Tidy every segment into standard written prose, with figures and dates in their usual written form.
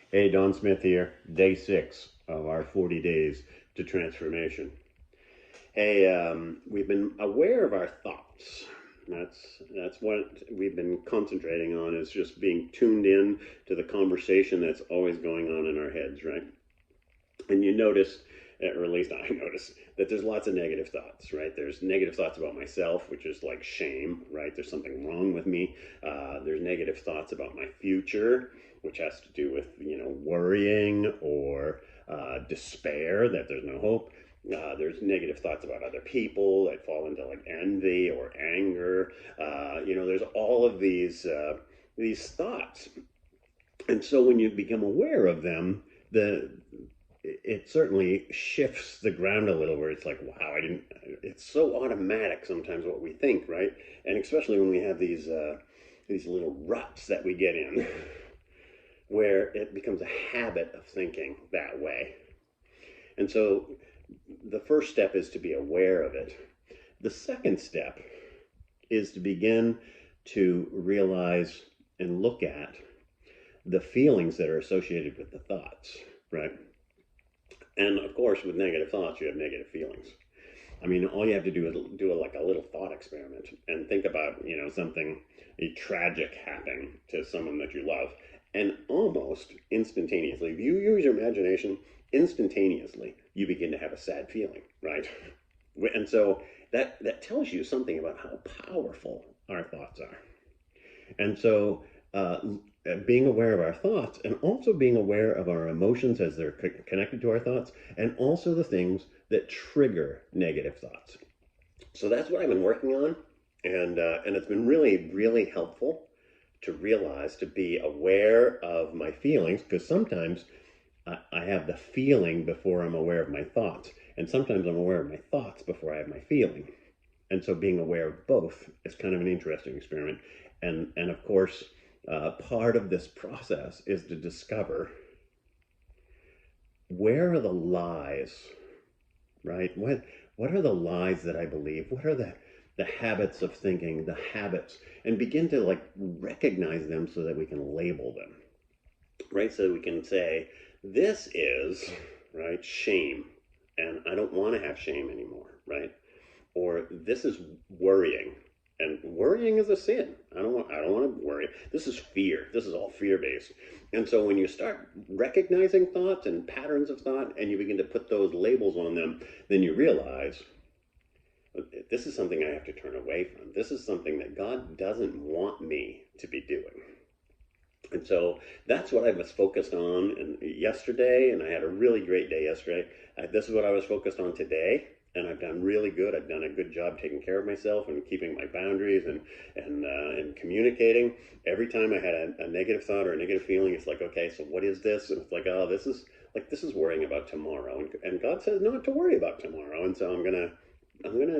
Hey, Don Smith here, day 6 of our 40 days to transformation. Hey, we've been aware of our thoughts. That's what we've been concentrating on, is just being tuned in to the conversation that's always going on in our heads, right? And you notice, or at least I notice, that there's lots of negative thoughts, right? There's negative thoughts about myself, which is like shame, right? There's something wrong with me. There's negative thoughts about my future, which has to do with, worrying or despair that there's no hope. There's negative thoughts about other people that fall into like envy or anger. There's all of these thoughts, and so when you become aware of them, the it certainly shifts the ground a little, where it's like, wow, I didn't, it's so automatic sometimes what we think, right? And especially when we have these little ruts that we get in where it becomes a habit of thinking that way. And so the first step is to be aware of it. The second step is to begin to realize and look at the feelings that are associated with the thoughts, right? And of course, with negative thoughts, you have negative feelings. I mean, all you have to do is do like a little thought experiment and think about, something, a tragic happening to someone that you love. And almost instantaneously, if you use your imagination, instantaneously, you begin to have a sad feeling, right? And so that tells you something about how powerful our thoughts are. And so, being aware of our thoughts and also being aware of our emotions as they're connected to our thoughts, and also the things that trigger negative thoughts. So that's what I've been working on, and it's been really, really helpful to realize, to be aware of my feelings, because sometimes I have the feeling before I'm aware of my thoughts, and sometimes I'm aware of my thoughts before I have my feeling. And so being aware of both is kind of an interesting experiment. And of course, part of this process is to discover, where are the lies, right? What are the lies that I believe? What are the habits of thinking, the habits, and begin to like recognize them so that we can label them, right? So we can say, this is, right, shame, and I don't want to have shame anymore, right? Or this is worrying, and worrying is a sin. I don't want to worry. This is fear. This is all fear based. And so when you start recognizing thoughts and patterns of thought, and you begin to put those labels on them, then you realize, this is something I have to turn away from. This is something that God doesn't want me to be doing. And so that's what I was focused on yesterday, and I had a really great day yesterday. This is what I was focused on today, and I've done really good. I've done a good job taking care of myself and keeping my boundaries and communicating. Every time I had a negative thought or a negative feeling, it's like, okay, so what is this? And it's like, oh, this is worrying about tomorrow, and God says not to worry about tomorrow, and so I'm gonna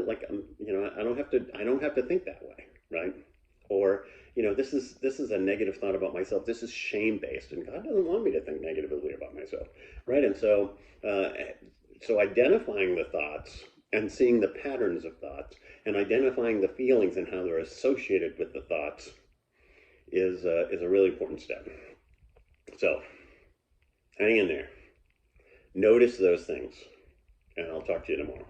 like, I don't have to think that way, right? Or, this is a negative thought about myself. This is shame based, and God doesn't want me to think negatively about myself, right? And so, so identifying the thoughts and seeing the patterns of thoughts and identifying the feelings and how they're associated with the thoughts is a really important step. So, hang in there. Notice those things, and I'll talk to you tomorrow.